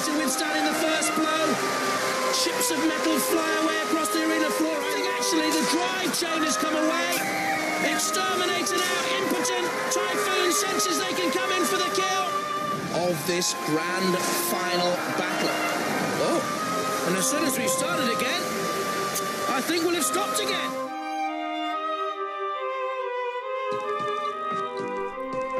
to withstanding the first blow. Chips of metal fly away across the arena floor. I think actually the drive chain has come away. X-Terminator now impotent. Typhoon senses they can come in for the kill of this grand final battle. Oh, and as soon as we've started again, I think we'll have stopped again.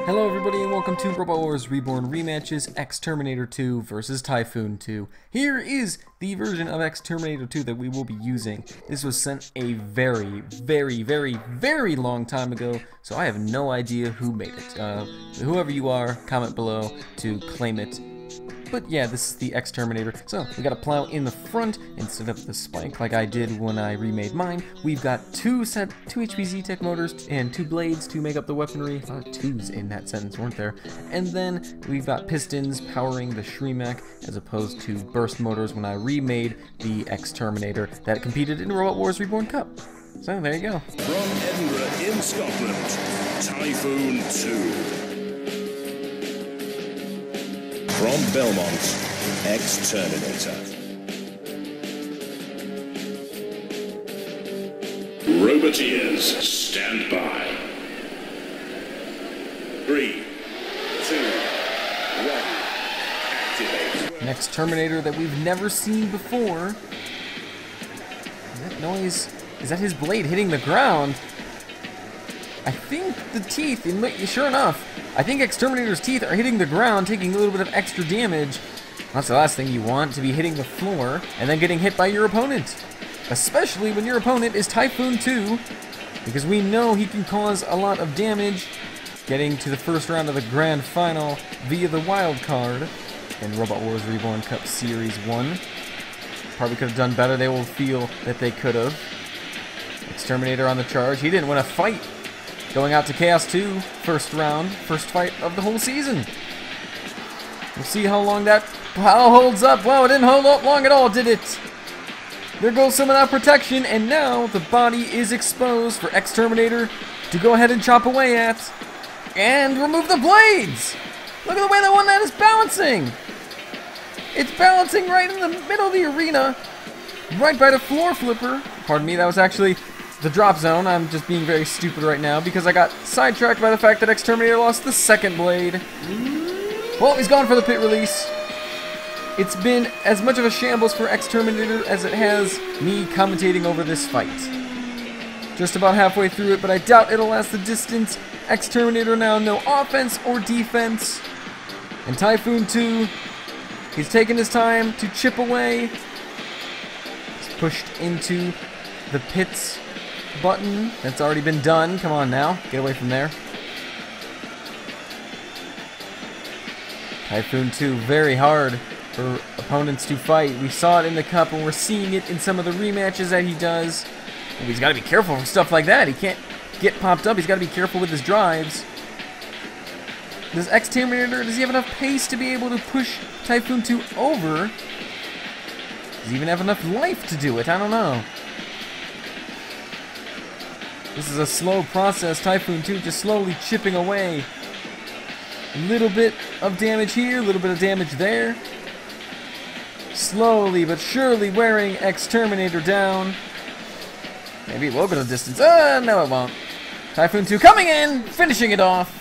Hello everybody and welcome to Robot Wars Rematches, X-Terminator II versus Typhoon II. Here is the version of X-Terminator II that we will be using. This was sent a very long time ago, so I have no idea who made it. Whoever you are, comment below to claim it. But yeah, this is the X-Terminator. So we got a plow in the front instead of the spike like I did when I remade mine. We've got two HPZ tech motors and two blades to make up the weaponry. A lot of twos in that sentence, weren't there? And then we've got pistons powering the Shrimak as opposed to burst motors when I remade the X-Terminator that competed in Robot Wars Reborn Cup. So there you go. From Edinburgh in Scotland, Typhoon II. From Belmont, X-Terminator. Roboteers, stand by. 3, 2, 1, activate. An X-Terminator that we've never seen before. That noise, is that his blade hitting the ground? I think the teeth, sure enough, I think X-Terminator's teeth are hitting the ground, taking a little bit of extra damage. That's the last thing you want, to be hitting the floor and then getting hit by your opponent. Especially when your opponent is Typhoon II, because we know he can cause a lot of damage, getting to the first round of the grand final via the wild card in Robot Wars Reborn Cup Series 1. Probably could have done better, they will feel that they could have. Exterminator on the charge, he didn't win a fight. Going out to Chaos 2, first round, first fight of the whole season. We'll see how long that plow holds up. Wow, it didn't hold up long at all, did it? There goes some of that protection, and now the body is exposed for X-Terminator to go ahead and chop away at. And remove the blades! Look at the way that is balancing! It's balancing right in the middle of the arena, right by the floor flipper. Pardon me, that was actually the drop zone. I'm just being very stupid right now because I got sidetracked by the fact that X-Terminator lost the second blade. Well, he's gone for the pit release. It's been as much of a shambles for X-Terminator as it has me commentating over this fight. Just about halfway through it, but I doubt it'll last the distance. X-Terminator now no offense or defense. And Typhoon II, he's taking his time to chip away. He's pushed into the pits button. That's already been done. Come on now. Get away from there. Typhoon II, very hard for opponents to fight. We saw it in the cup and we're seeing it in some of the rematches that he does. And he's got to be careful for stuff like that. He can't get popped up. He's got to be careful with his drives. Does X-Terminator, does he have enough pace to be able to push Typhoon II over? Does he even have enough life to do it? I don't know. This is a slow process. Typhoon II just slowly chipping away. A little bit of damage here, a little bit of damage there. Slowly but surely wearing X-Terminator down. Maybe it will go the distance. No it won't. Typhoon II coming in, finishing it off.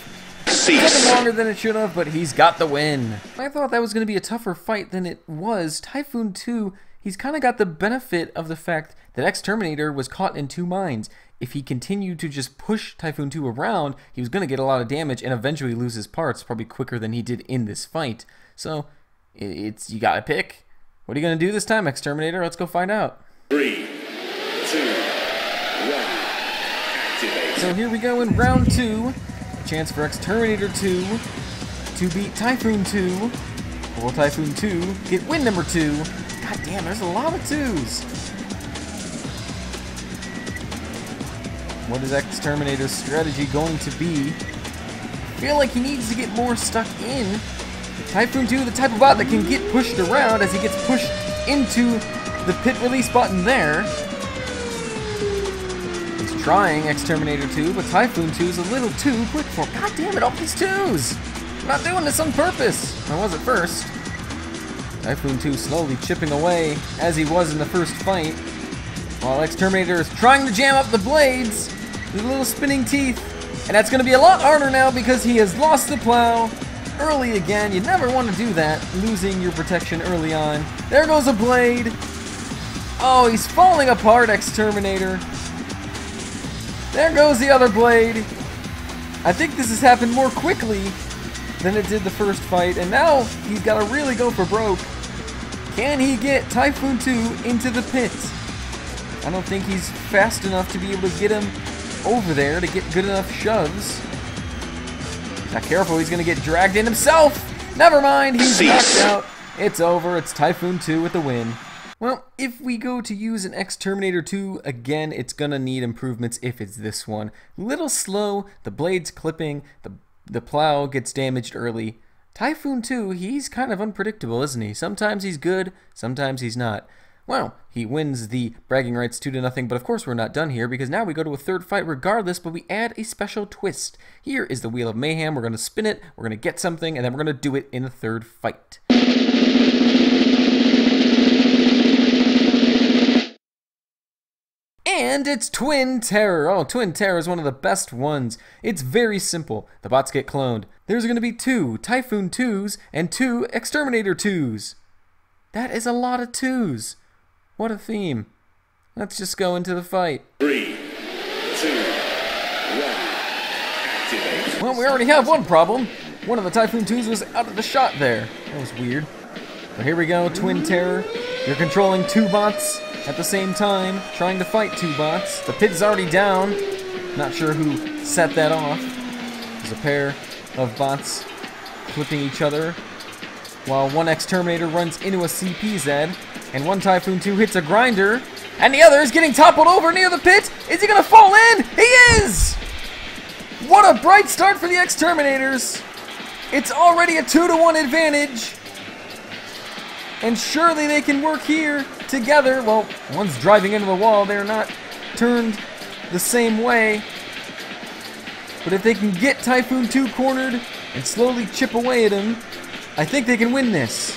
Taking longer than it should have, but he's got the win. I thought that was going to be a tougher fight than it was. Typhoon II, he's kind of got the benefit of the fact that X-Terminator was caught in two minds. If he continued to just push Typhoon II around, he was going to get a lot of damage and eventually lose his parts probably quicker than he did in this fight. So, you got to pick. What are you going to do this time, X-Terminator? Let's go find out. 3, 2, 1, activate. So here we go in round 2. A chance for X-Terminator 2 to beat Typhoon II. Will Typhoon II get win number 2? God damn, there's a lot of 2s. What is X-Terminator's strategy going to be? I feel like he needs to get more stuck in. Typhoon II, the type of bot that can get pushed around as he gets pushed into the pit release button there. He's trying X-Terminator 2, but Typhoon 2 is a little too quick for him. God damn it, all these 2s! I'm not doing this on purpose. I was at first. Typhoon II slowly chipping away as he was in the first fight, while X-Terminator is trying to jam up the blades with little spinning teeth. And that's going to be a lot harder now because he has lost the plow early again. You never want to do that, losing your protection early on. There goes a blade. Oh, he's falling apart, X-Terminator. There goes the other blade. I think this has happened more quickly than it did the first fight, and now he's got to really go for broke. Can he get Typhoon II into the pit? I don't think he's fast enough to be able to get him over there to get good enough shoves. Not careful, he's going to get dragged in himself. Never mind, he's knocked out. It's over. It's Typhoon II with the win. Well, if we go to use an X-Terminator 2, again, it's going to need improvements if it's this one. Little slow, the blade's clipping, the plow gets damaged early. Typhoon II, he's kind of unpredictable, isn't he? Sometimes he's good, sometimes he's not. Well, he wins the bragging rights 2-0, but of course we're not done here because now we go to a third fight regardless, but we add a special twist. Here is the Wheel of Mayhem. We're going to spin it, we're going to get something, and then we're going to do it in the third fight. And it's Twin Terror. Oh, Twin Terror is one of the best ones. It's very simple. The bots get cloned. There's going to be 2 Typhoon IIs and 2 X-Terminator IIs. That is a lot of 2s. What a theme. Let's just go into the fight. 3, 2, 1, activate. Well, we already have one problem. One of the Typhoon IIs was out of the shot there. That was weird. But here we go, Twin Terror. You're controlling 2 bots at the same time, trying to fight 2 bots. The pit is already down. Not sure who set that off. There's a pair of bots flipping each other, while one X-Terminator runs into a CPZ, and one Typhoon II hits a grinder, and the other is getting toppled over near the pit. Is he gonna fall in? He is! What a bright start for the X-Terminators. It's already a 2-to-1 advantage. And surely they can work here together. Well, one's driving into the wall. They're not turned the same way. But if they can get Typhoon II cornered and slowly chip away at him, I think they can win this.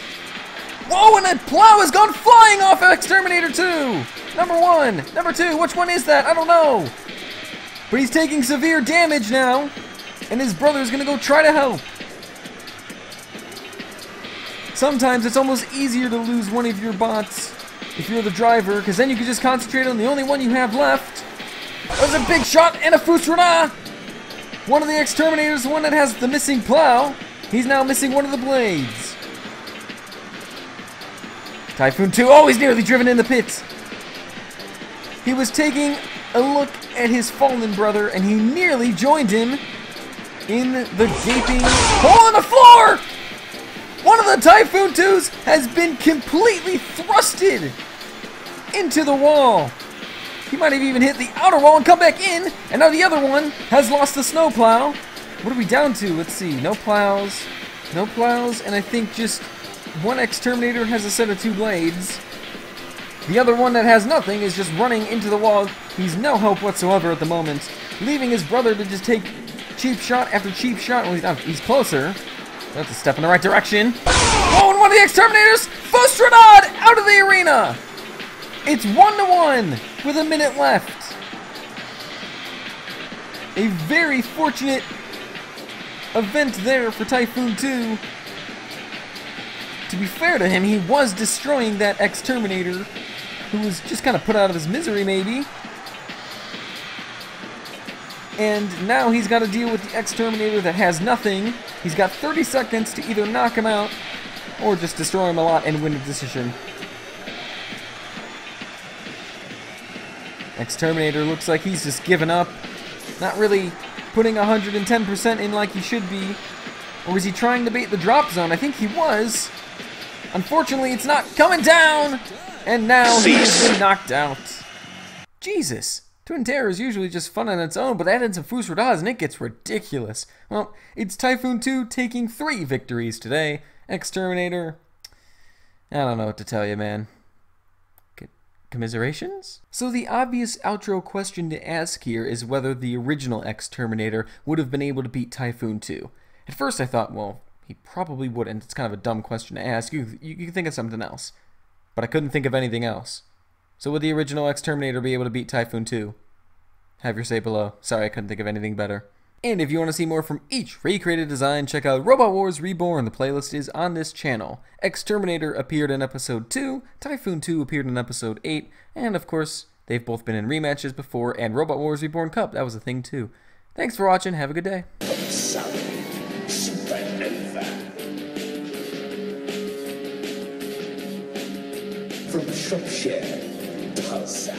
Whoa, and that plow has gone flying off X-Terminator 2! Number 1, number 2, which one is that? I don't know. But he's taking severe damage now, and his brother's gonna go try to help. Sometimes it's almost easier to lose one of your bots if you're the driver, because then you can just concentrate on the only one you have left. That was a big shot and a Fusrana! One of the X-Terminators, the one that has the missing plow, he's now missing one of the blades. Typhoon II, oh, he's nearly driven in the pit. He was taking a look at his fallen brother, and he nearly joined him in the gaping hole in the floor! One of the Typhoon IIs has been completely thrusted into the wall. He might have even hit the outer wall and come back in, and now the other one has lost the snowplow. What are we down to? Let's see, no plows, and I think just one X-Terminator has a set of 2 blades. The other one that has nothing is just running into the wall. He's no help whatsoever at the moment, leaving his brother to just take cheap shot after cheap shot. Well, he's closer. That's a step in the right direction. Oh, and one of the X-Terminators, Fustranad, out of the arena. It's 1-to-1 with a minute left. A very fortunate event there for Typhoon II. To be fair to him, he was destroying that X-Terminator, who was just kind of put out of his misery, maybe. And now he's got to deal with the X-Terminator that has nothing. He's got 30 seconds to either knock him out or just destroy him a lot and win the decision. X-Terminator looks like he's just given up. Not really putting 110% in like he should be. Or was he trying to bait the drop zone? I think he was. Unfortunately, it's not coming down. And now he has been knocked out. Jesus. Twin Terror is usually just fun on its own, but add in some Fusradas and it gets ridiculous. Well, it's Typhoon II taking 3 victories today. X-Terminator, I don't know what to tell you, man. Commiserations? So the obvious outro question to ask here is whether the original X-Terminator would have been able to beat Typhoon II. At first I thought, well, He probably wouldn't. It's kind of a dumb question to ask. You can think of something else. But I couldn't think of anything else. So would the original X-Terminator be able to beat Typhoon II? Have your say below. Sorry, I couldn't think of anything better. And if you want to see more from each recreated design, check out Robot Wars Reborn. The playlist is on this channel. X-Terminator appeared in episode 2, Typhoon II appeared in episode 8, and of course, they've both been in rematches before, and Robot Wars Reborn Cup, that was a thing too. Thanks for watching, have a good day. From Shropshire, Tulsa.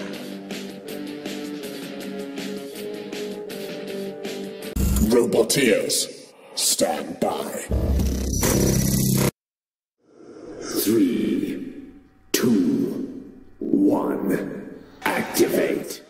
Roboteers, stand by. 3, 2, 1, activate.